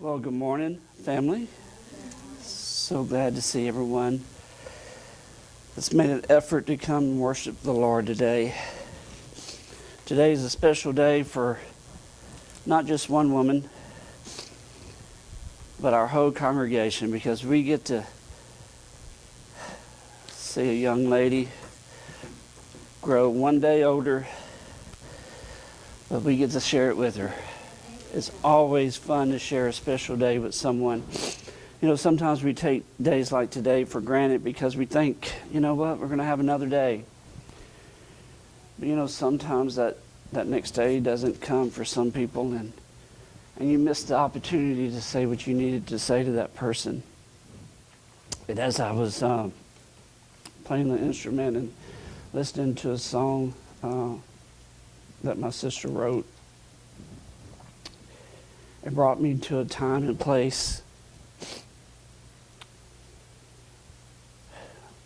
Well, good morning, family. So glad to see everyone that's made an effort to come and worship the Lord today. Today is a special day for not just one woman, but our whole congregation, because we get to see a young lady grow one day older, but we get to share it with her. It's always fun to share a special day with someone. You know, sometimes we take days like today for granted because we think, you know what, we're going to have another day. But you know, sometimes that next day doesn't come for some people, and you miss the opportunity to say what you needed to say to that person. And as I was playing the instrument and listening to a song that my sister wrote, it brought me to a time and place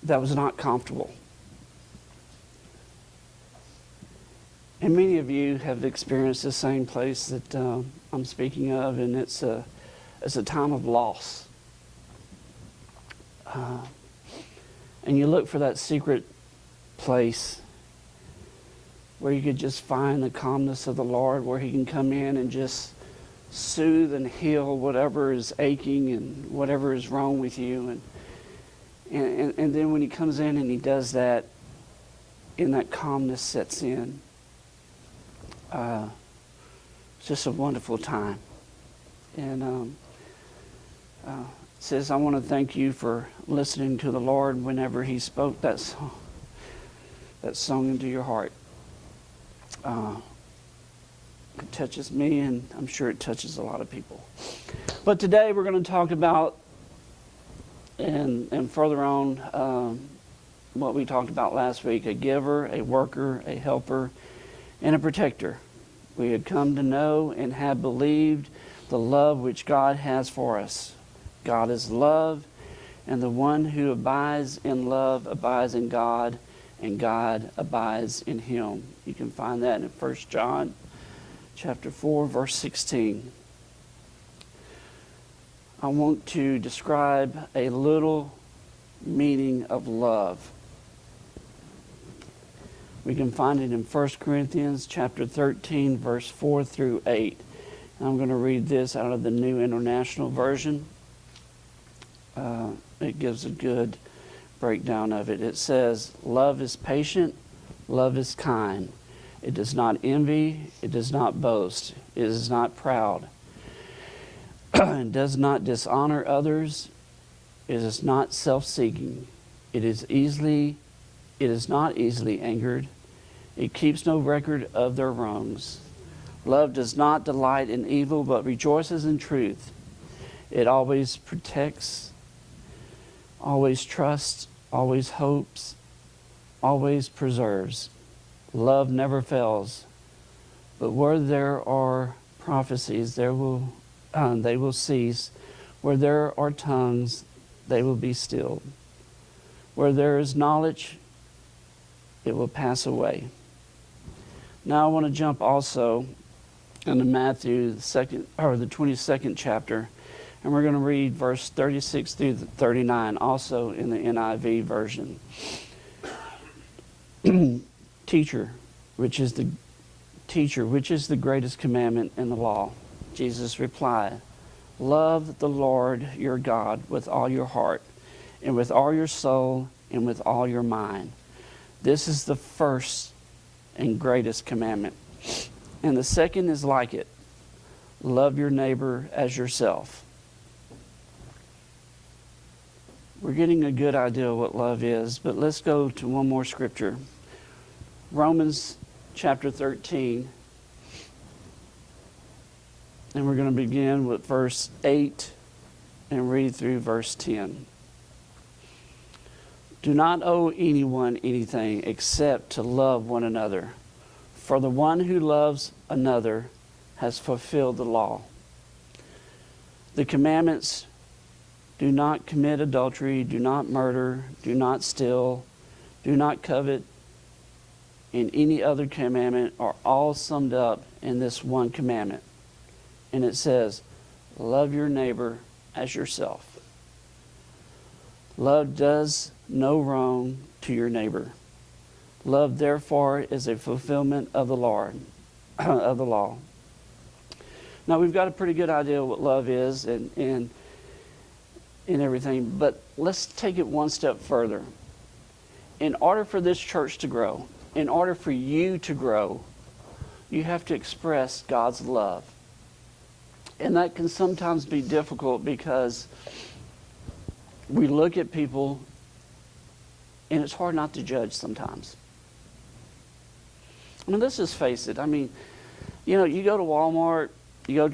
that was not comfortable. And many of you have experienced the same place that I'm speaking of, and it's a time of loss. And you look for that secret place where you could just find the calmness of the Lord, where He can come in and just soothe and heal whatever is aching and whatever is wrong with you. And then when He comes in and He does that, and that calmness sets in, it's just a wonderful time. And says, I want to thank you for listening to the Lord whenever He spoke that song into your heart. It touches me, and I'm sure it touches a lot of people. But today we're going to talk about, and further on, what we talked about last week: a giver, a worker, a helper, and a protector. We had come to know and have believed the love which God has for us. God is love, and the one who abides in love abides in God, and God abides in him. You can find that in 1 John chapter 4, verse 16. I want to describe a little meaning of love. We can find it in 1 Corinthians chapter 13, verse 4 through 8. And I'm going to read this out of the New International Version. It gives a good breakdown of it. It says, love is patient, love is kind. It does not envy, it does not boast, it is not proud. It does not dishonor others, it is not self-seeking. It is not easily angered. It keeps no record of their wrongs. Love does not delight in evil, but rejoices in truth. It always protects, always trusts, always hopes, always preserves. Love never fails, but where there are prophecies, they will cease. Where there are tongues, they will be stilled. Where there is knowledge, it will pass away. Now I want to jump also into Matthew, the 22nd chapter, and we're going to read verse 36 through 39, also in the NIV version. Teacher, which is the greatest commandment in the law? Jesus replied, love the Lord your God with all your heart, and with all your soul, and with all your mind. This is the first and greatest commandment. And the second is like it: love your neighbor as yourself. We're getting a good idea of what love is, but let's go to one more scripture. Romans chapter 13, and we're going to begin with verse 8 and read through verse 10. Do not owe anyone anything except to love one another, for the one who loves another has fulfilled the law. The commandments: do not commit adultery, do not murder, do not steal, do not covet, and any other commandment are all summed up in this one commandment. And it says, Love your neighbor as yourself. Love does no wrong to your neighbor. Love, therefore, is a fulfillment of the Lord, of the law. Now, we've got a pretty good idea of what love is and everything, but let's take it one step further. In order for this church to grow, in order for you to grow, you have to express God's love. And that can sometimes be difficult because we look at people and it's hard not to judge sometimes. I mean, let's just face it. I mean, you know, you go to Walmart, you go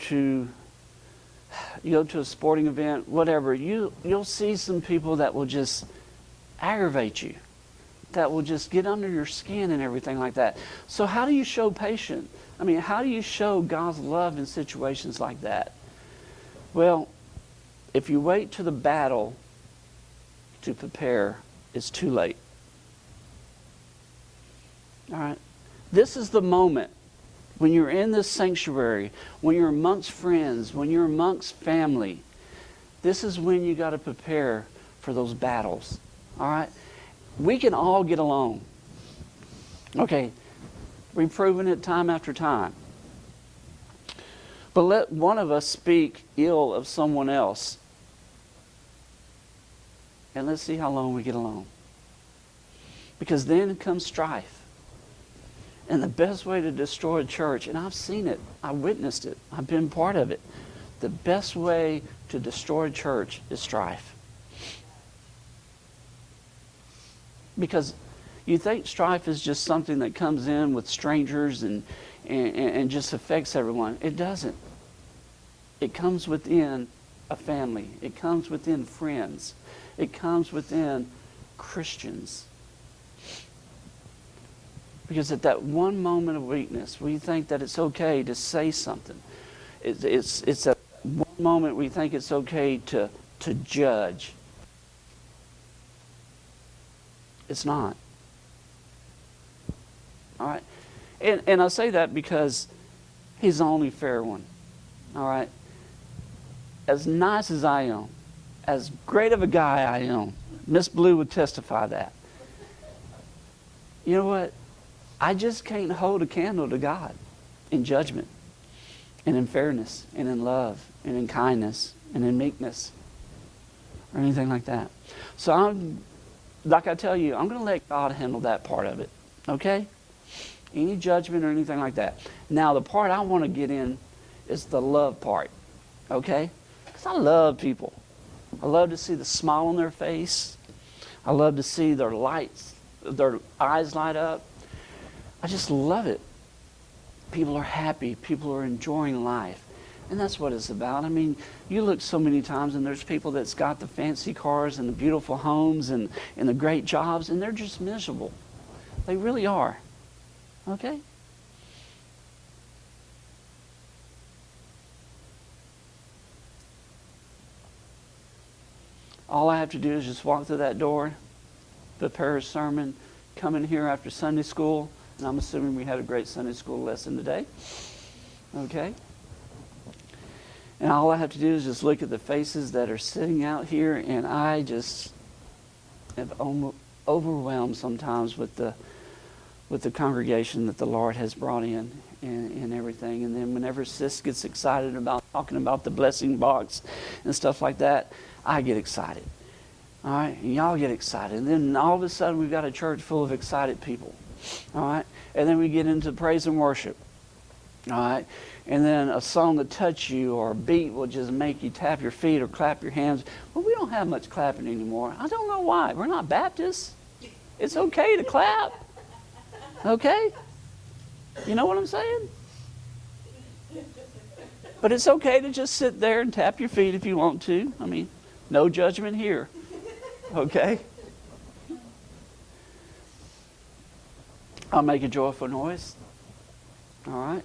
to a sporting event, whatever, you'll see some people that will just aggravate you, that will just get under your skin and everything like that. So how do you show patience? I mean, how do you show God's love in situations like that? Well, if you wait to the battle to prepare, it's too late. All right? This is the moment when you're in this sanctuary, when you're amongst friends, when you're amongst family. This is when you got to prepare for those battles. All right? We can all get along. Okay, we've proven it time after time. But let one of us speak ill of someone else, and let's see how long we get along. Because then comes strife. And the best way to destroy a church, and I've seen it, I witnessed it, I've been part of it. The best way to destroy a church is strife. Because you think strife is just something that comes in with strangers and just affects everyone. It doesn't. It comes within a family. It comes within friends. It comes within Christians. Because at that one moment of weakness, we think that it's okay to say something. It's at one moment we think it's okay to judge. It's not. All right? And I say that because he's the only fair one. All right? As nice as I am, as great of a guy I am, Miss Blue would testify that. You know what? I just can't hold a candle to God in judgment and in fairness and in love and in kindness and in meekness or anything like that. So like I tell you, I'm going to let God handle that part of it. Okay? Any judgment or anything like that. Now, the part I want to get in is the love part. Okay? Because I love people. I love to see the smile on their face. I love to see their eyes light up. I just love it. People are happy. People are enjoying life. And that's what it's about. I mean, you look so many times and there's people that's got the fancy cars and the beautiful homes and the great jobs, and they're just miserable. They really are. Okay? All I have to do is just walk through that door, prepare a sermon, come in here after Sunday school, and I'm assuming we had a great Sunday school lesson today. Okay? And all I have to do is just look at the faces that are sitting out here, and I just am overwhelmed sometimes with the congregation that the Lord has brought in and everything. And then whenever Sis gets excited about talking about the blessing box and stuff like that, I get excited. All right? And y'all get excited. And then all of a sudden we've got a church full of excited people. All right? And then we get into praise and worship. All right? And then a song that touch you or a beat will just make you tap your feet or clap your hands. Well, we don't have much clapping anymore. I don't know why. We're not Baptists. It's okay to clap. Okay? You know what I'm saying? But it's okay to just sit there and tap your feet if you want to. I mean, no judgment here. Okay? I'll make a joyful noise. All right?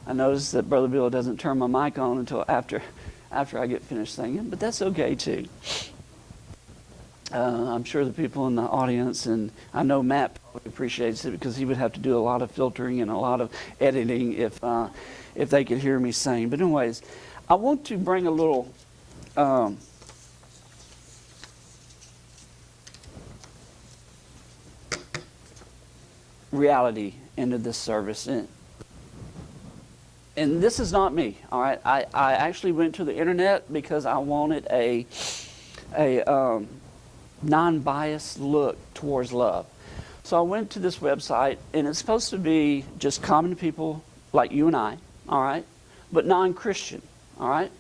I notice that Brother Bill doesn't turn my mic on until after I get finished singing, but that's okay too. I'm sure the people in the audience, and I know Matt probably appreciates it because he would have to do a lot of filtering and a lot of editing if if they could hear me sing. But anyways, I want to bring a little reality into this service. And this is not me, all right? I actually went to the internet because I wanted a non-biased look towards love. So I went to this website, and it's supposed to be just common people like you and I, all right? But non-Christian, all right?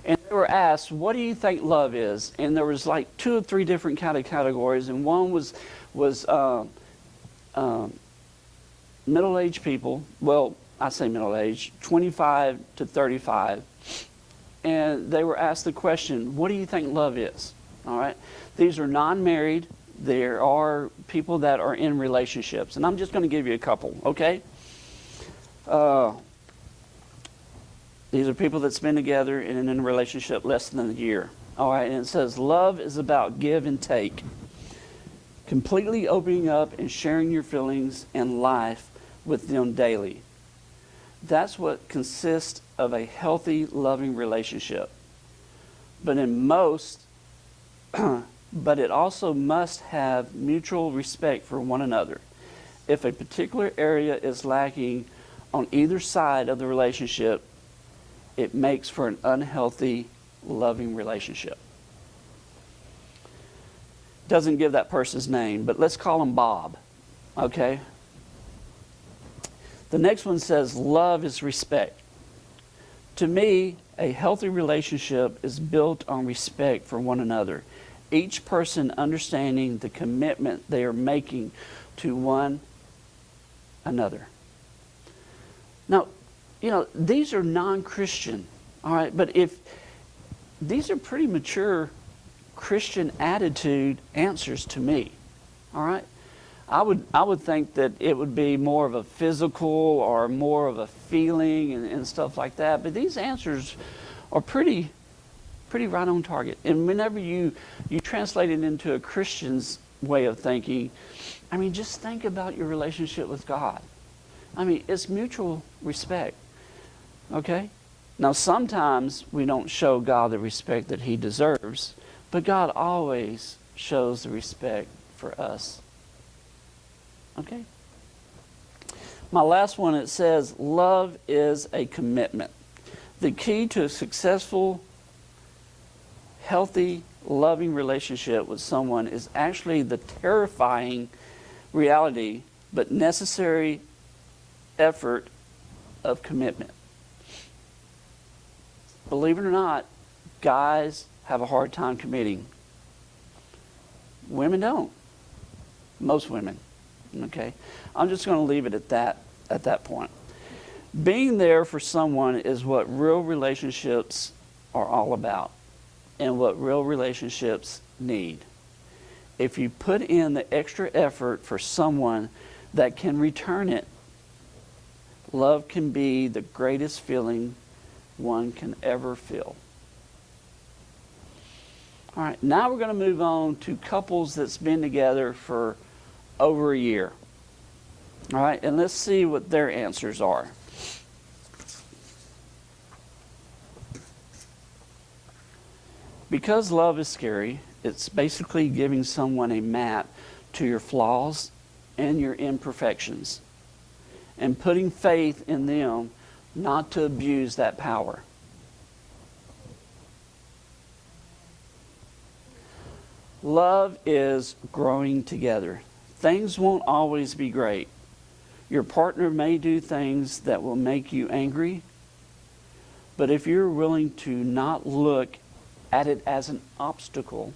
And they were asked, what do you think love is? And there was like 2 or 3 different kind of categories, and one was middle-aged people. Well, I say middle-aged, 25 to 35. And they were asked the question, what do you think love is? All right? These are non-married. There are people that are in relationships. And I'm just going to give you a couple, okay? These are people that's been together and in a relationship less than a year. All right? And it says, love is about give and take. Completely opening up and sharing your feelings and life with them daily. That's what consists of a healthy, loving relationship. But but it also must have mutual respect for one another. If a particular area is lacking on either side of the relationship, it makes for an unhealthy, loving relationship. Doesn't give that person's name, but let's call him Bob, okay? The next one says, love is respect. To me, a healthy relationship is built on respect for one another. Each person understanding the commitment they are making to one another. Now, these are non-Christian, all right? But if these are pretty mature Christian attitude answers to me, all right? I would think that it would be more of a physical or more of a feeling and stuff like that. But these answers are pretty right on target. And whenever you translate it into a Christian's way of thinking, I mean, just think about your relationship with God. I mean, it's mutual respect. Okay? Now, sometimes we don't show God the respect that He deserves, but God always shows the respect for us. Okay? My last one, it says, love is a commitment. The key to a successful, healthy, loving relationship with someone is actually the terrifying reality, but necessary effort of commitment. Believe it or not, guys have a hard time committing. Women don't. Most women. Okay? I'm just going to leave it at that point. Being there for someone is what real relationships are all about and what real relationships need. If you put in the extra effort for someone that can return it, love can be the greatest feeling one can ever feel. All right, now we're going to move on to couples that's been together for over a year. All right, and let's see what their answers are. Because love is scary, it's basically giving someone a map to your flaws and your imperfections and putting faith in them not to abuse that power. Love is growing together. Things won't always be great. Your partner may do things that will make you angry, but if you're willing to not look at it as an obstacle,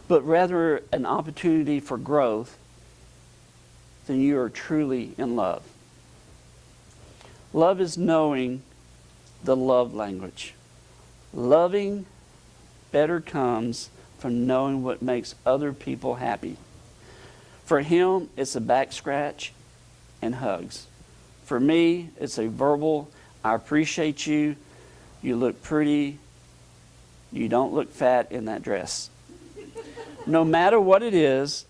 but rather an opportunity for growth, then you are truly in love. Love is knowing the love language. Loving better comes from knowing what makes other people happy. For him, it's a back scratch and hugs. For me, it's a verbal, I appreciate you, you look pretty, you don't look fat in that dress. No matter what it is,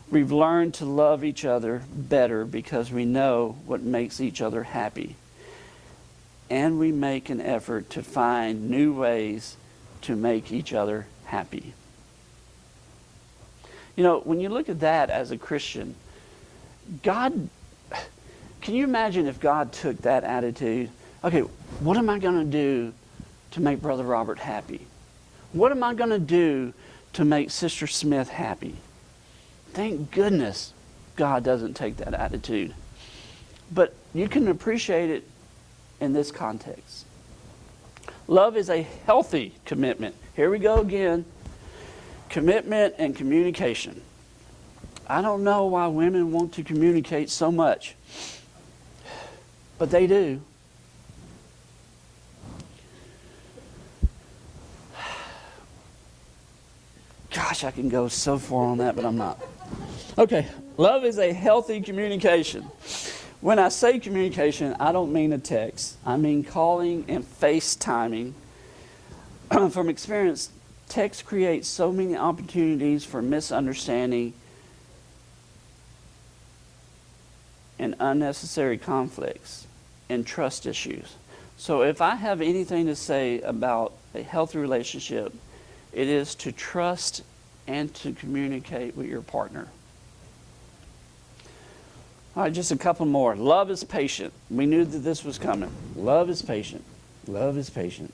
we've learned to love each other better because we know what makes each other happy. and we make an effort to find new ways to make each other happy. You know, when you look at that as a Christian, God, can you imagine if God took that attitude? Okay, what am I going to do to make Brother Robert happy? What am I going to do to make Sister Smith happy? Thank goodness God doesn't take that attitude. But you can appreciate it in this context. Love is a healthy commitment. Here we go again. Commitment and communication. I don't know why women want to communicate so much, but they do. Gosh, I can go so far on that, but I'm not. Okay, love is a healthy communication. When I say communication, I don't mean a text. I mean calling and FaceTiming. From experience, text creates so many opportunities for misunderstanding and unnecessary conflicts and trust issues. So if I have anything to say about a healthy relationship, it is to trust and to communicate with your partner. All right, just a couple more. Love is patient. We knew that this was coming. Love is patient. Love is patient.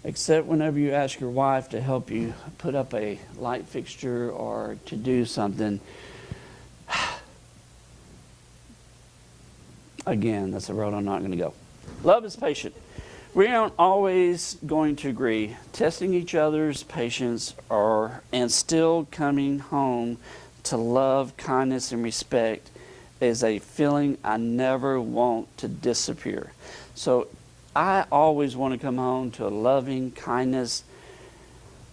Except whenever you ask your wife to help you put up a light fixture or to do something. Again, that's a road I'm not going to go. Love is patient. We aren't always going to agree. Testing each other's patience and still coming home to love, kindness, and respect is a feeling I never want to disappear. So I always want to come home to a loving, kindness,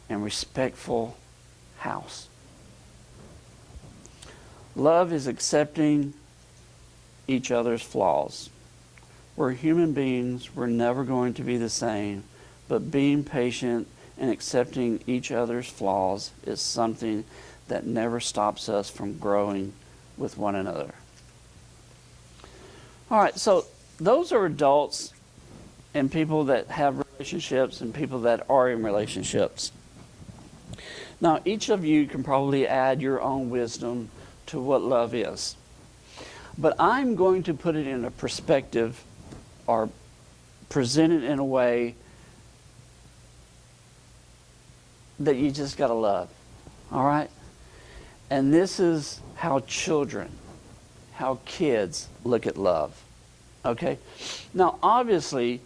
and respectful house. Love is accepting each other's flaws. We're human beings. We're never going to be the same. But being patient and accepting each other's flaws is something that never stops us from growing with one another. All right, so those are adults and people that have relationships and people that are in relationships. Now, each of you can probably add your own wisdom to what love is. But I'm going to put it in a perspective or present it in a way that you just got to love. All right? And this is how kids look at love. Okay? Now, obviously,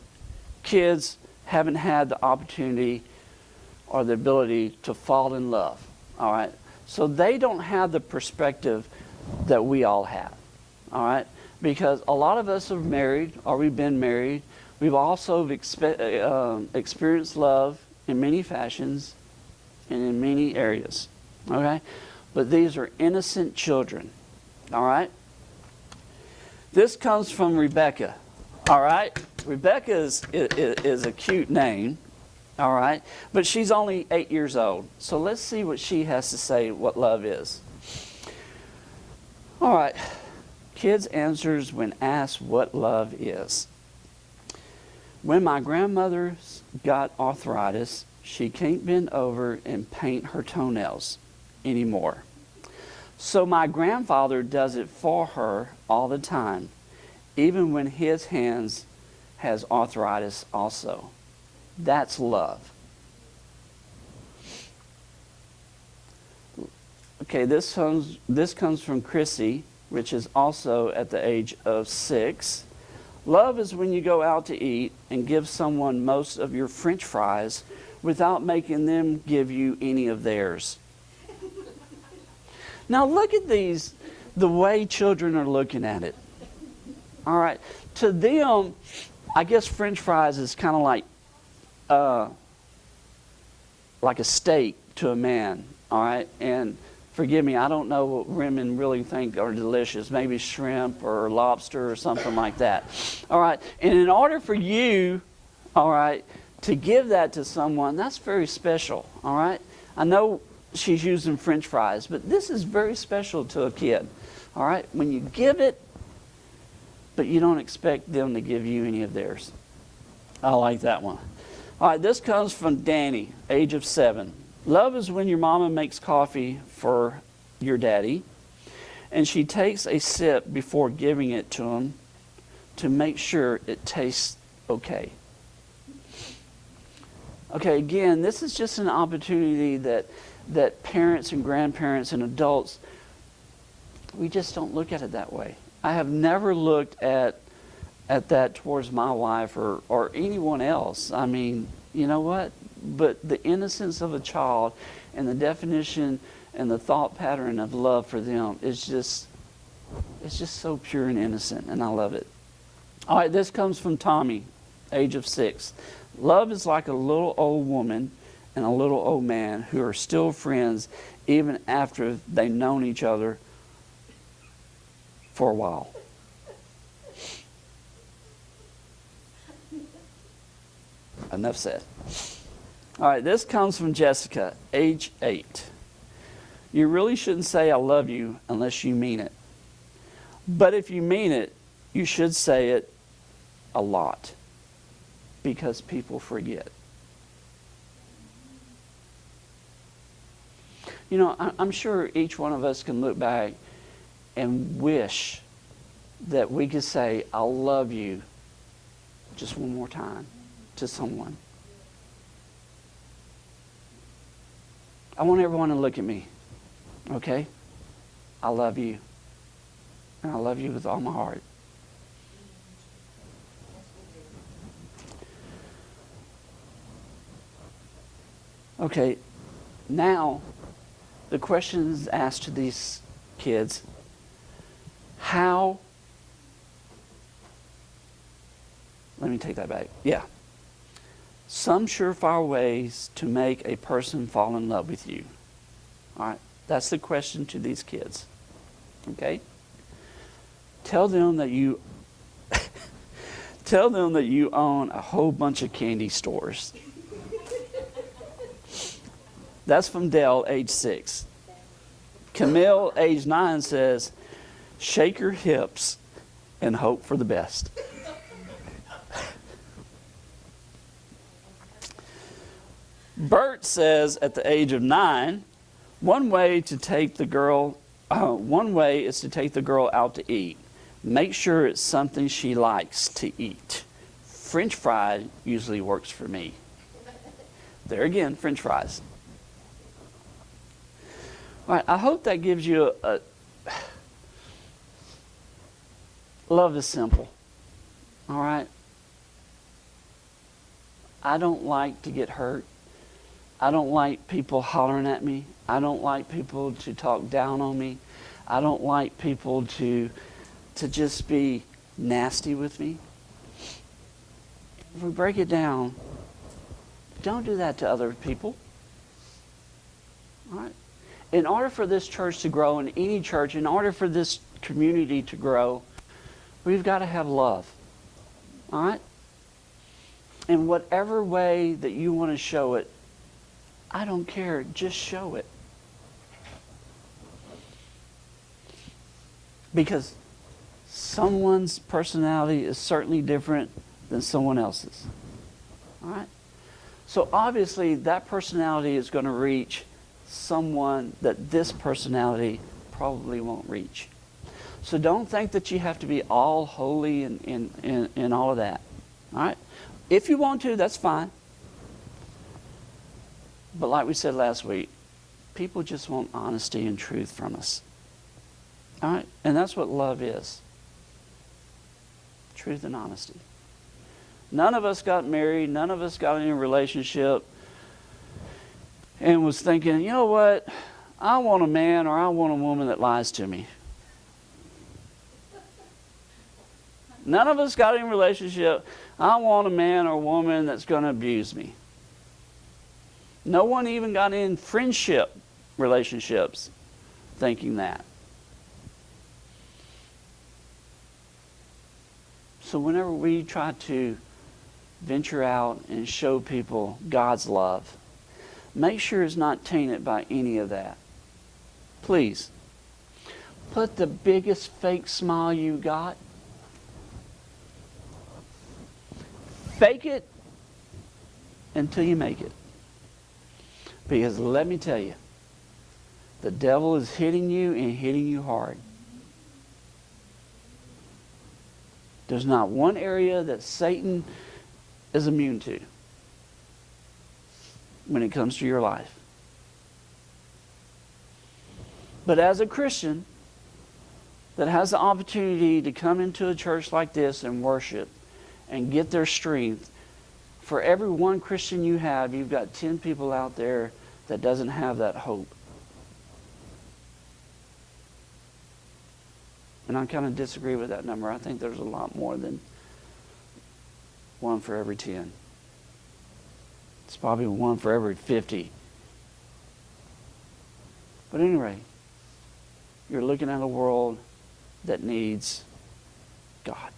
kids haven't had the opportunity or the ability to fall in love. All right? So they don't have the perspective that we all have. All right? Because a lot of us are married, or we've been married. We've also experienced love in many fashions and in many areas. Okay? But these are innocent children. All right? This comes from Rebecca. All right? Rebecca is a cute name. All right? But she's only 8 years old. So let's see what she has to say what love is. All right. Kids answers when asked what love is. When my grandmother got arthritis, she can't bend over and paint her toenails anymore. So my grandfather does it for her all the time, even when his hands has arthritis also. That's love. Okay, this comes from Chrissy, which is also at the age of 6. Love is when you go out to eat and give someone most of your French fries without making them give you any of theirs. Now look at these, the way children are looking at it. All right. To them, I guess French fries is kind of like a steak to a man. All right. And forgive me, I don't know what women really think are delicious. Maybe shrimp or lobster or something like that. All right. And in order for you, all right, to give that to someone, that's very special. All right. I know she's using French fries, but this is very special to a kid. All right. When you give it, but you don't expect them to give you any of theirs. I like that one. All right, this comes from Danny, age of 7. Love is when your mama makes coffee for your daddy, and she takes a sip before giving it to him to make sure it tastes okay. Okay, again, this is just an opportunity that parents and grandparents and adults, we just don't look at it that way. I have never looked at that towards my wife or anyone else. I mean, you know what? But the innocence of a child and the definition and the thought pattern of love for them is just, it's just so pure and innocent, and I love it. All right, this comes from Tommy, age of 6. Love is like a little old woman and a little old man who are still friends even after they've known each other for a while. Enough said. All right, this comes from Jessica, age 8. You really shouldn't say I love you unless you mean it. But if you mean it, you should say it a lot, because people forget. You know, I'm sure each one of us can look back and wish that we could say, I love you just one more time to someone. I want everyone to look at me, okay? I love you. And I love you with all my heart. Okay, now the question is asked to these kids, let me take that back. Yeah. Some surefire ways to make a person fall in love with you. All right, that's the question to these kids. Okay? Tell them that you own a whole bunch of candy stores. That's from Dell, age 6. Camille, age 9, says, shake your hips and hope for the best. Bert says at the age of 9, one way is to take the girl out to eat. Make sure it's something she likes to eat. French fry usually works for me. There again, French fries. All right, I hope that gives you a love is simple. All right? I don't like to get hurt. I don't like people hollering at me. I don't like people to talk down on me. I don't like people to just be nasty with me. If we break it down, don't do that to other people. All right? In order for this church to grow, in any church, in order for this community to grow, we've got to have love. All right? In whatever way that you want to show it, I don't care. Just show it. Because someone's personality is certainly different than someone else's. All right? So obviously that personality is going to reach someone that this personality probably won't reach. So don't think that you have to be all holy and all of that. All right? If you want to, that's fine. But like we said last week, people just want honesty and truth from us. All right? And that's what love is. Truth and honesty. None of us got married. None of us got in a relationship and was thinking, you know what? I want a man or I want a woman that lies to me. None of us got in a relationship. I want a man or woman that's going to abuse me. No one even got in friendship relationships thinking that. So whenever we try to venture out and show people God's love, make sure it's not tainted by any of that. Please, put the biggest fake smile you got Fake it until you make it. Because let me tell you, the devil is hitting you and hitting you hard. There's not one area that Satan is immune to when it comes to your life. But as a Christian that has the opportunity to come into a church like this and worship and get their strength, for every one Christian you have, you've got 10 people out there that doesn't have that hope. And I kind of disagree with that number. I think there's a lot more than 1 for every 10. It's probably 1 for every 50. But anyway, you're looking at a world that needs God.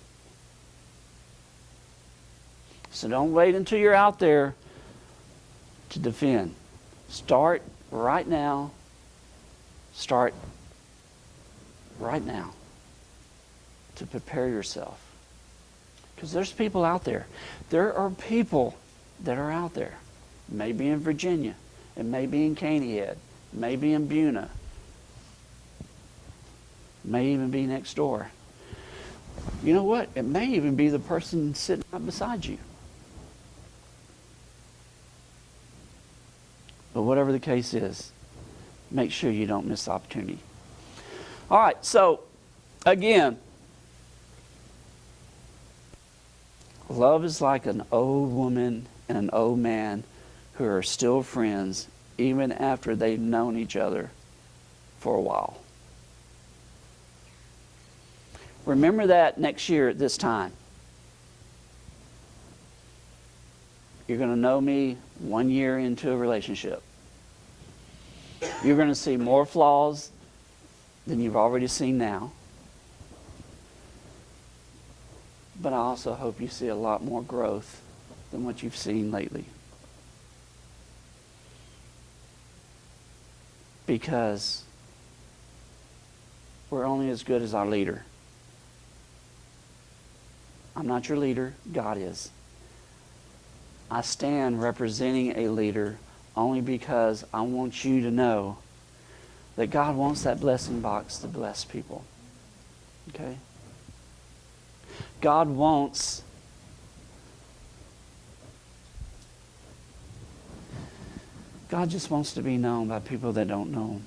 So don't wait until you're out there to defend. Start right now. Start right now to prepare yourself. Because there's people out there. There are people that are out there. It may be in Virginia. It may be in Caney Head. It may be in Buna. It may even be next door. You know what? It may even be the person sitting right beside you. But whatever the case is, make sure you don't miss the opportunity. All right, so again, love is like an old woman and an old man who are still friends even after they've known each other for a while. Remember that next year at this time. You're going to know me 1 year into a relationship. You're going to see more flaws than you've already seen now. But I also hope you see a lot more growth than what you've seen lately. Because we're only as good as our leader. I'm not your leader, God is. I stand representing a leader only because I want you to know that God wants that blessing box to bless people. Okay? God just wants to be known by people that don't know Him.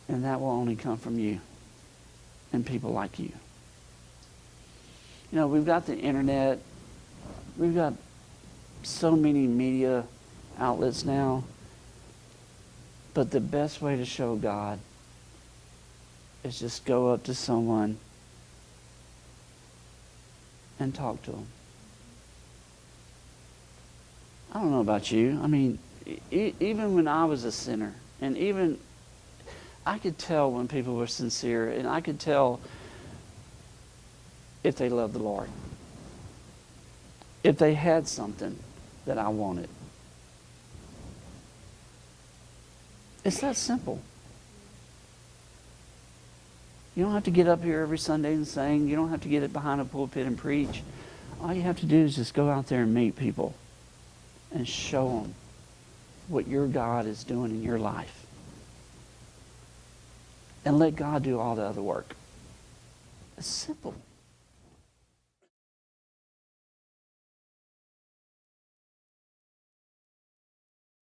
And that will only come from you and people like you. You know, we've got the internet. We've got so many media outlets now. But the best way to show God is just go up to someone and talk to them. I don't know about you. I mean, even when I was a sinner, and even I could tell when people were sincere, and I could tell if they loved the Lord. If they had something that I wanted. It's that simple. You don't have to get up here every Sunday and sing. You don't have to get it behind a pulpit and preach. All you have to do is just go out there and meet people and show them what your God is doing in your life. And let God do all the other work. It's simple.